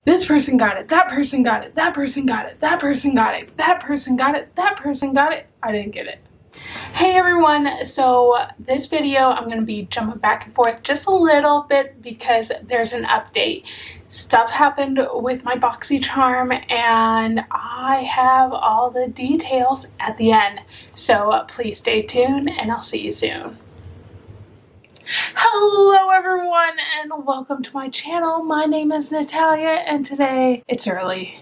This person got it, that person got it, that person got it, that person got it, that person got it, that person got it. I didn't get it. Hey everyone, so this video I'm going to be jumping back and forth just a little bit because there's an update. Stuff happened with my BoxyCharm and I have all the details at the end. So please stay tuned and I'll see you soon. Hello everyone and welcome to my channel. My name is Natalia and today it's early.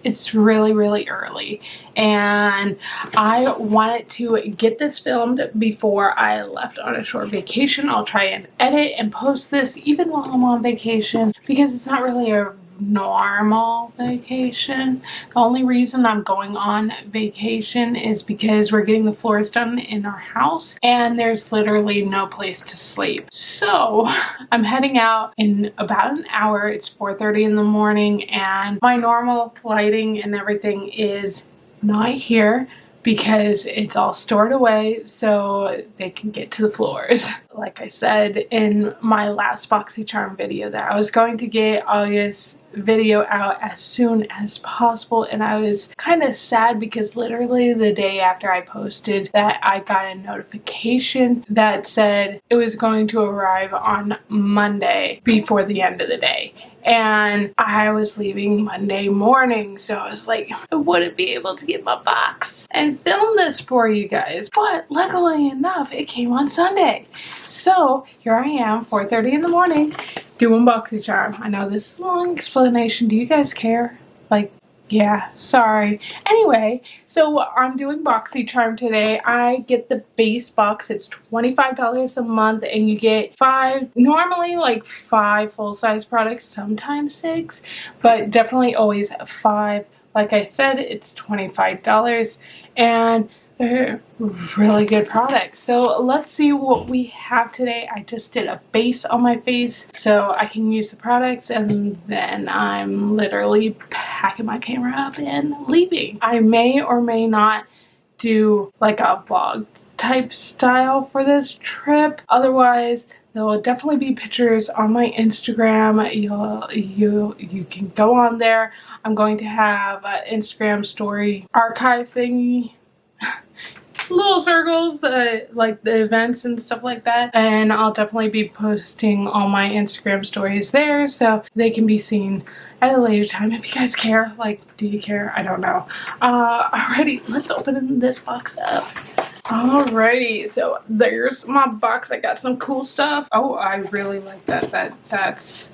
It's really early and I wanted to get this filmed before I left on a short vacation. I'll try and edit and post this even while I'm on vacation because it's not really a normal vacation. The only reason I'm going on vacation is because we're getting the floors done in our house and there's literally no place to sleep. So I'm heading out in about an hour. It's 4:30 in the morning and my normal lighting and everything is not here because it's all stored away so they can get to the floors. Like I said in my last BoxyCharm video that I was going to get August video out as soon as possible, and I was kind of sad because literally the day after I posted that I got a notification that said it was going to arrive on Monday before the end of the day. And I was leaving Monday morning, so I was like, I wouldn't be able to get my box and film this for you guys. But luckily enough, it came on Sunday. So here I am, 4:30 in the morning, doing BoxyCharm. I know this is a long explanation. Do you guys care? Like, yeah, sorry. Anyway, so I'm doing BoxyCharm today. I get the base box. It's $25 a month and you get normally like 5 full-size products, sometimes 6, but definitely always 5. Like I said, it's $25 and they're really good products. So let's see what we have today. I just did a base on my face so I can use the products and then I'm literally packing my camera up and leaving. I may or may not do like a vlog type style for this trip. Otherwise, there will definitely be pictures on my Instagram. You can go on there. I'm going to have an Instagram story archive thingy. Little circles that like the events and stuff like that, and I'll definitely be posting all my Instagram stories there so they can be seen at a later time if you guys care. Like, do you care? I don't know. Alrighty, let's open this box up. Alrighty, so there's my box. I got some cool stuff. Oh, I really like that. That's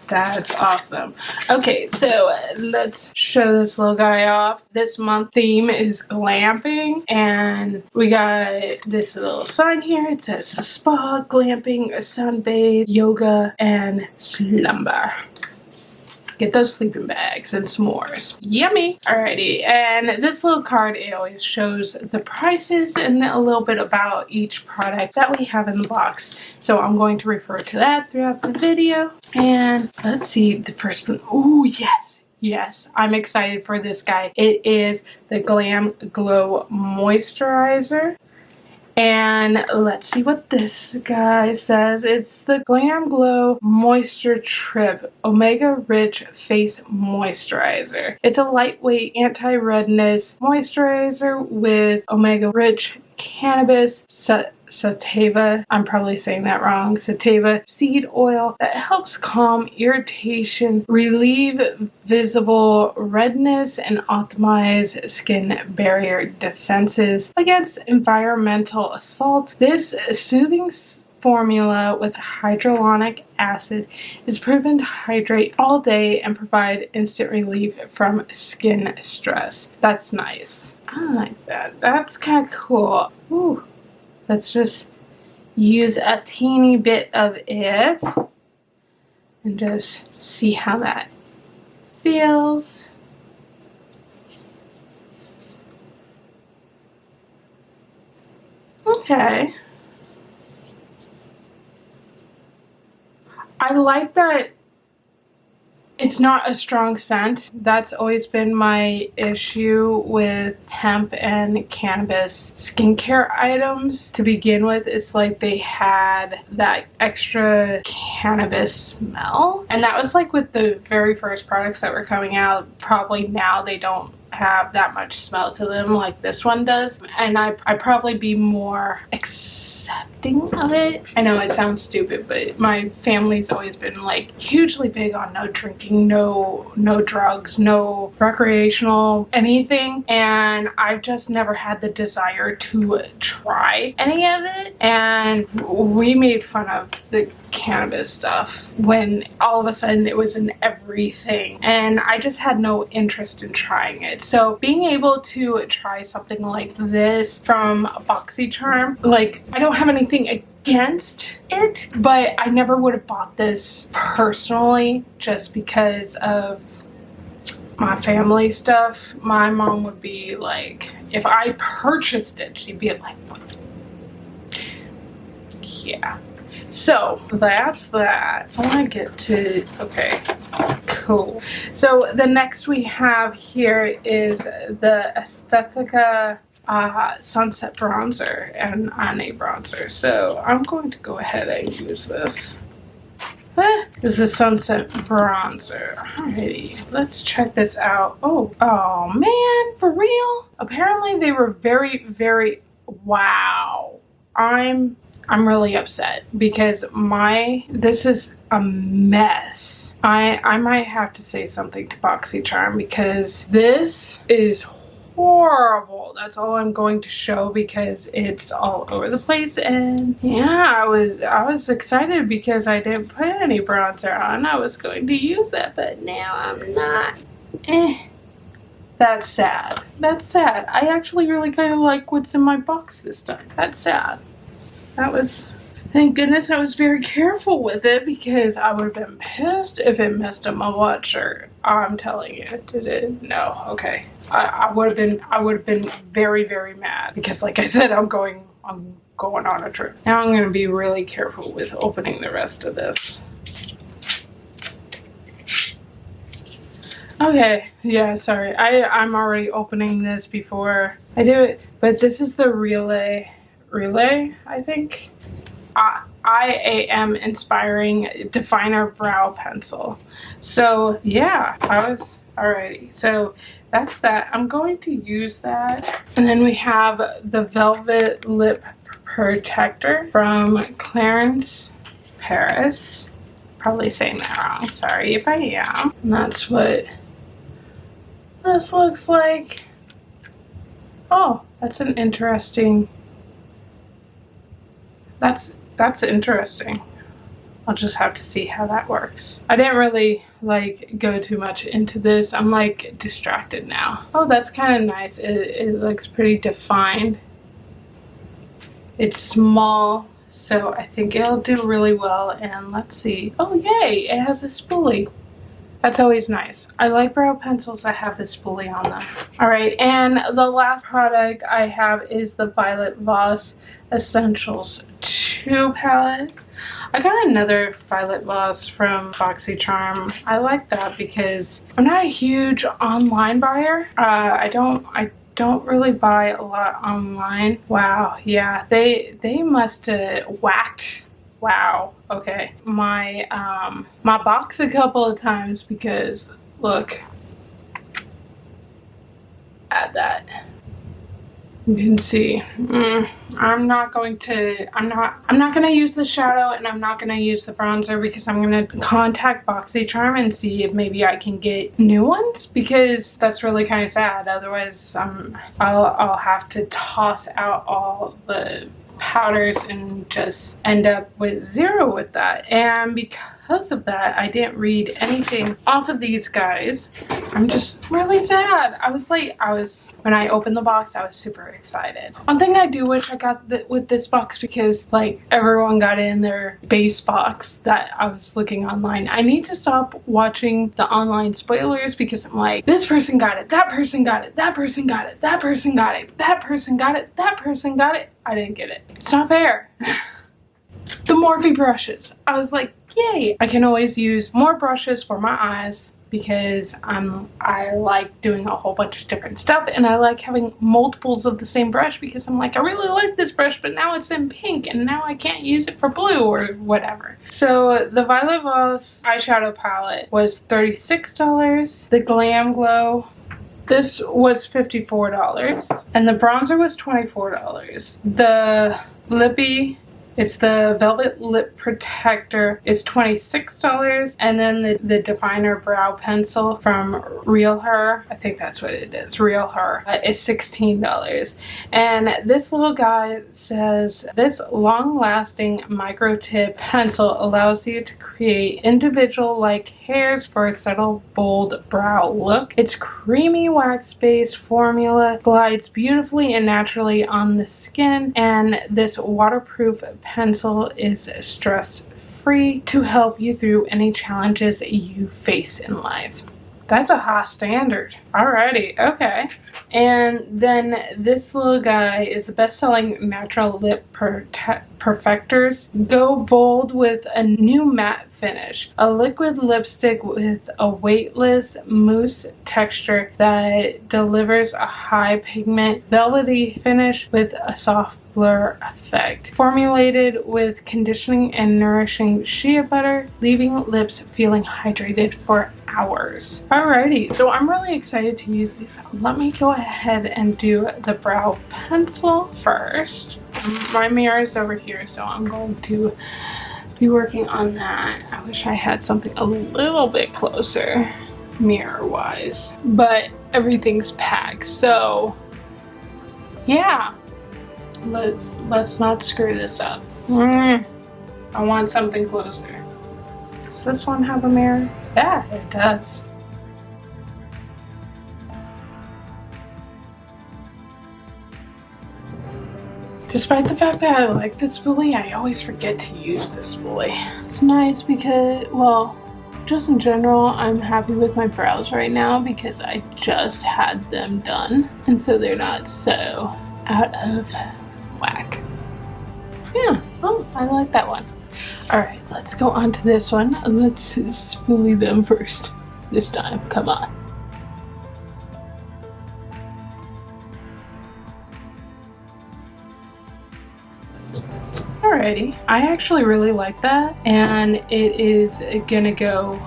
awesome. Okay, so let's show this little guy off. This month theme is glamping, and we got this little sign here. It says spa, glamping, sunbathe, yoga, and slumber. Get those sleeping bags and s'mores. Yummy! Alrighty, and this little card, it always shows the prices and a little bit about each product that we have in the box. So I'm going to refer to that throughout the video. And let's see, the first one. Oh, yes! Yes, I'm excited for this guy. It is the Glam Glow Moisturizer. And let's see what this guy says. It's the Glam Glow Moisture Trip Omega Rich Face Moisturizer. It's a lightweight anti-redness moisturizer with omega rich cannabis sativa, I'm probably saying that wrong, sativa seed oil that helps calm irritation, relieve visible redness, and optimize skin barrier defenses against environmental assault. This soothing formula with hyaluronic acid is proven to hydrate all day and provide instant relief from skin stress. That's nice. I like that. That's kind of cool. Ooh. Let's just use a teeny bit of it and just see how that feels. Okay. I like that it's not a strong scent. That's always been my issue with hemp and cannabis skincare items to begin with. It's like they had that extra cannabis smell. And that was like with the very first products that were coming out. Probably now they don't have that much smell to them like this one does. And I'd probably be more accepting of it. I know it sounds stupid, but my family's always been like hugely big on no drinking, no drugs, no recreational anything, and I've just never had the desire to try any of it. And we made fun of the cannabis stuff when all of a sudden it was in everything, and I just had no interest in trying it. So being able to try something like this from BoxyCharm, like, I don't have anything against it, but I never would have bought this personally just because of my family stuff. My mom would be like, if I purchased it, she'd be like, yeah. So that's that. I want to get to, okay, cool. So the next we have here is the Aesthetica Sunset Bronzer and Eye Bronzer. So I'm going to go ahead and use this. This is the Sunset Bronzer. Alrighty, let's check this out. Oh man, for real? Apparently they were very, wow. I'm really upset because this is a mess. I might have to say something to BoxyCharm because this is horrible. That's all I'm going to show because it's all over the place. And yeah, I was excited because I didn't put any bronzer on. I was going to use that, but now I'm not. That's sad. That's sad. I actually really kind of like what's in my box this time. That's sad. That was, thank goodness I was very careful with it because I would have been pissed if it messed up my watch. Or I'm telling you, did it? No. Okay. I would have been very mad because, like I said, I'm going on a trip. Now I'm going to be really careful with opening the rest of this. Okay, yeah, sorry. I'm already opening this before I do it, but this is the Relay, I think. IAM Inspiring Definer Brow Pencil. So yeah, alrighty. So that's that. I'm going to use that. And then we have the Velvet Lip Protector from Clarence Paris. Probably saying that wrong. Sorry if I am. And that's what this looks like. Oh, that's an interesting. That's interesting. I'll just have to see how that works. I didn't really like go too much into this. I'm like distracted now. Oh, that's kind of nice. It looks pretty defined. It's small, so I think it'll do really well. And let's see. Oh, yay! It has a spoolie. That's always nice. I like brow pencils that have the spoolie on them. Alright, and the last product I have is the Violet Voss Essentials 2 palette. I got another Violet Voss from BoxyCharm. I like that because I'm not a huge online buyer. I don't really buy a lot online. Wow, yeah, they must have whacked. Wow, okay. My box a couple of times because look at that. You can see. I'm not going to use the shadow, and I'm not going to use the bronzer because I'm going to contact BoxyCharm and see if maybe I can get new ones, because that's really kind of sad. Otherwise, I'll have to toss out all the powders and just end up with zero with that. And because of that, I didn't read anything off of these guys. I'm just really sad. When I opened the box, I was super excited. One thing I do wish I got with this box, because like everyone got in their base box that I was looking online. I need to stop watching the online spoilers because I'm like, this person got it, that person got it, that person got it, that person got it, that person got it, that person got it. I didn't get it. It's not fair. The Morphe brushes. I was like, yay! I can always use more brushes for my eyes because I like doing a whole bunch of different stuff, and I like having multiples of the same brush because I'm like, I really like this brush, but now it's in pink and now I can't use it for blue or whatever. So the Violet Voss eyeshadow palette was $36. The Glam Glow, this was $54, and the bronzer was $24. The lippy, it's the Velvet Lip Protector, is $26, and then the Definer Brow Pencil from Real Her, I think that's what it is, Real Her, is $16. And this little guy says, this long-lasting micro-tip pencil allows you to create individual-like hairs for a subtle, bold brow look. Its creamy wax-based formula glides beautifully and naturally on the skin, and this waterproof pencil is stress-free to help you through any challenges you face in life. That's a high standard. Alrighty, okay. And then this little guy is the best-selling natural lip perfectors. Go bold with a new matte finish. A liquid lipstick with a weightless mousse texture that delivers a high pigment velvety finish with a soft blur effect. Formulated with conditioning and nourishing shea butter, leaving lips feeling hydrated for hours. Alrighty, so I'm really excited to use these. Let me go ahead and do the brow pencil first. My mirror is over here, so I'm going to be working on that. I wish I had something a little bit closer mirror wise, but everything's packed, so yeah, let's not screw this up. I want something closer. Does this one have a mirror? Yeah, it does. Despite the fact that I like this spoolie, I always forget to use this spoolie. It's nice because, well, just in general, I'm happy with my brows right now because I just had them done, and so they're not so out of whack. Yeah, oh, I like that one. Alright, let's go on to this one. Let's spoolie them first. This time, come on. Alrighty, I actually really like that, and it is gonna go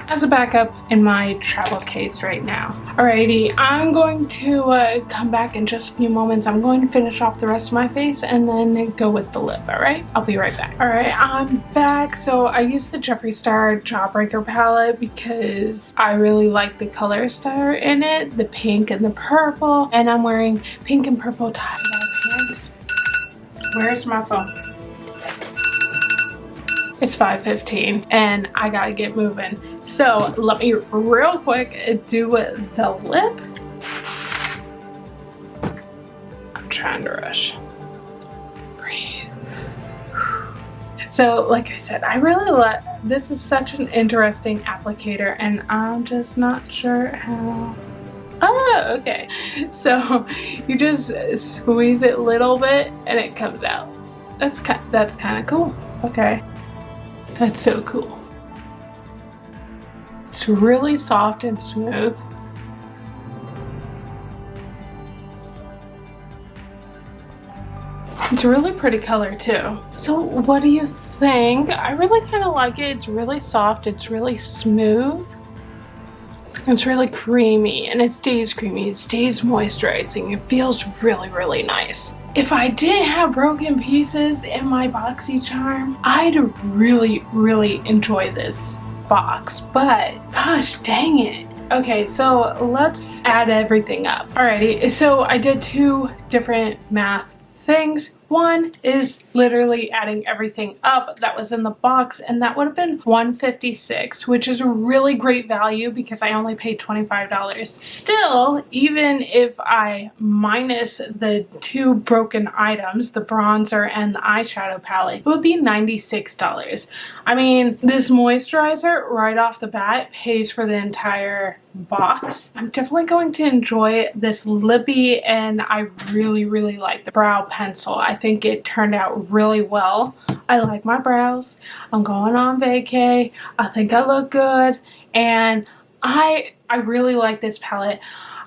as a backup in my travel case right now. Alrighty, I'm going to come back in just a few moments. I'm going to finish off the rest of my face and then go with the lip, alright? I'll be right back. Alright, I'm back. So I used the Jeffree Star Jawbreaker palette because I really like the colors that are in it, the pink and the purple, and I'm wearing pink and purple tie-dye pants. Where's my phone? It's 5:15 and I gotta get moving. So let me real quick do the lip. I'm trying to rush. Breathe. So like I said, I really like, this is such an interesting applicator and I'm just not sure how. Oh, okay. So you just squeeze it a little bit and it comes out. That's kind of cool. Okay. That's so cool. It's really soft and smooth. It's a really pretty color too. So what do you think? I really kind of like it. It's really soft. It's really smooth. It's really creamy, and it stays creamy. It stays moisturizing. It feels really, really nice. If I didn't have broken pieces in my BoxyCharm, I'd really, really enjoy this box, but gosh dang it. Okay, so let's add everything up. Alrighty, so I did two different math things. One is literally adding everything up that was in the box, and that would have been $156, which is a really great value because I only paid $25. Still, even if I minus the two broken items, the bronzer and the eyeshadow palette, it would be $96. I mean, this moisturizer right off the bat pays for the entire box. I'm definitely going to enjoy this lippy, and I really, really like the brow pencil. I think it turned out really well. I like my brows. I'm going on vacay. I think I look good, and I really like this palette.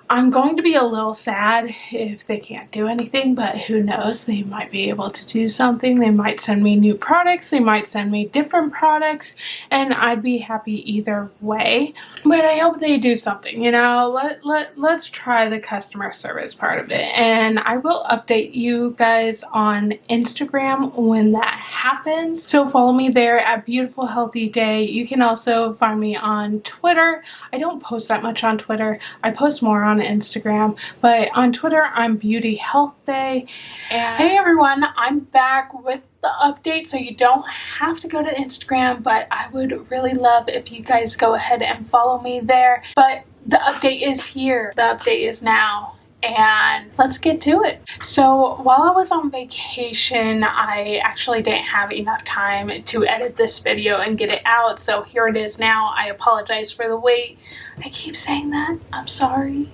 I'm going to be a little sad if they can't do anything, but who knows? They might be able to do something. They might send me new products. They might send me different products, and I'd be happy either way. But I hope they do something, you know? Let's try the customer service part of it. And I will update you guys on Instagram when that happens. So follow me there at Beautiful Healthy Day. You can also find me on Twitter. I don't post that much on Twitter. I post more on Instagram, but on Twitter I'm Beauty Health Day. And hey everyone, I'm back with the update, so you don't have to go to Instagram, but I would really love if you guys go ahead and follow me there. But the update is here. The update is now. And let's get to it. So while I was on vacation, I actually didn't have enough time to edit this video and get it out. So here it is now. I apologize for the wait. I keep saying that. I'm sorry.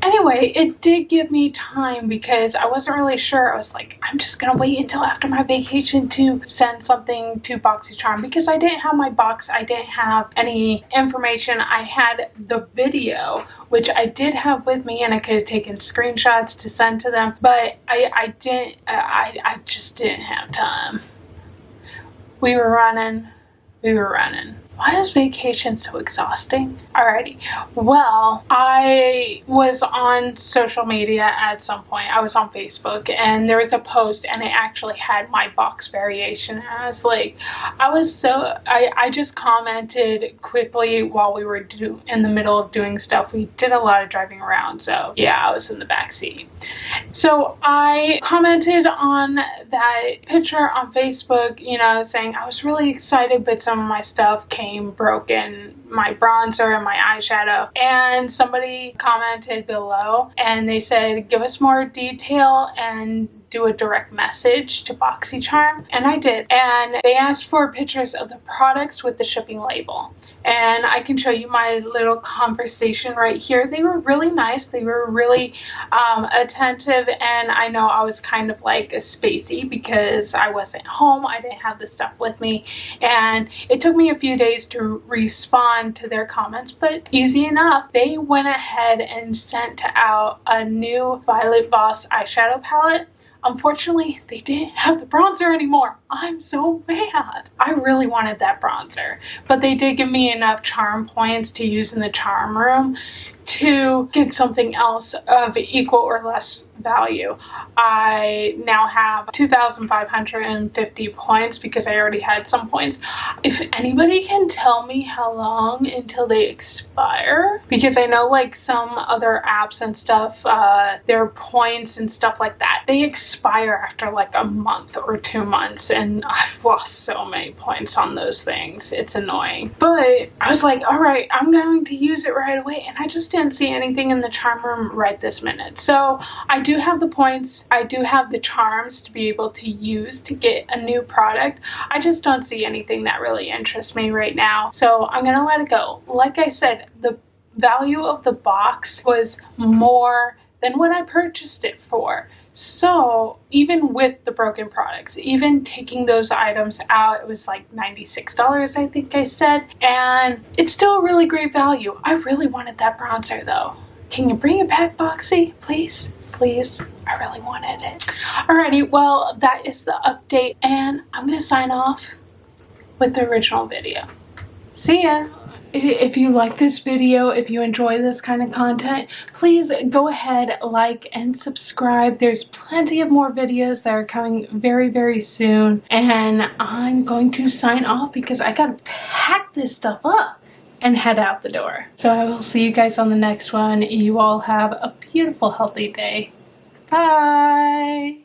Anyway, it did give me time because I wasn't really sure. I was like, I'm just gonna wait until after my vacation to send something to BoxyCharm because I didn't have my box. I didn't have any information. I had the video, which I did have with me, and I could have taken screenshots to send to them, but I just didn't have time. We were running. Why is vacation so exhausting? Alrighty, well, I was on social media at some point. I was on Facebook, and there was a post, and it actually had my box variation. And I was like, I just commented quickly while we were in the middle of doing stuff. We did a lot of driving around, so yeah, I was in the back seat. So I commented on that picture on Facebook, you know, saying I was really excited, but some of my stuff came broken, my bronzer and my eyeshadow, and somebody commented below and they said give us more detail and do a direct message to BoxyCharm, and I did. And they asked for pictures of the products with the shipping label, and I can show you my little conversation right here. They were really nice. They were really attentive, and I know I was kind of like a spacey because I wasn't home. I didn't have the stuff with me, and it took me a few days to respond to their comments, but easy enough. They went ahead and sent out a new Violet Voss eyeshadow palette. Unfortunately, they didn't have the bronzer anymore. I'm so mad. I really wanted that bronzer, but they did give me enough charm points to use in the charm room to get something else of equal or less value. I now have 2,550 points because I already had some points. If anybody can tell me how long until they expire, because I know like some other apps and stuff, their points and stuff like that, they expire after like a month or 2 months, and I've lost so many points on those things. It's annoying. But I was like, all right, I'm going to use it right away, and I just didn't see anything in the charm room right this minute. So I do have the points. I do have the charms to be able to use to get a new product. I just don't see anything that really interests me right now. So I'm gonna let it go. Like I said, the value of the box was more than what I purchased it for. So even with the broken products, even taking those items out, it was like $96, I think I said, and it's still a really great value. I really wanted that bronzer though. Can you bring it back, Boxy? Please? Please? I really wanted it. Alrighty, well, that is the update, and I'm gonna sign off with the original video. See ya! If you like this video, if you enjoy this kind of content, please go ahead, like, and subscribe. There's plenty of more videos that are coming very, very soon. And I'm going to sign off because I gotta pack this stuff up and head out the door. So I will see you guys on the next one. You all have a beautiful, healthy day. Bye!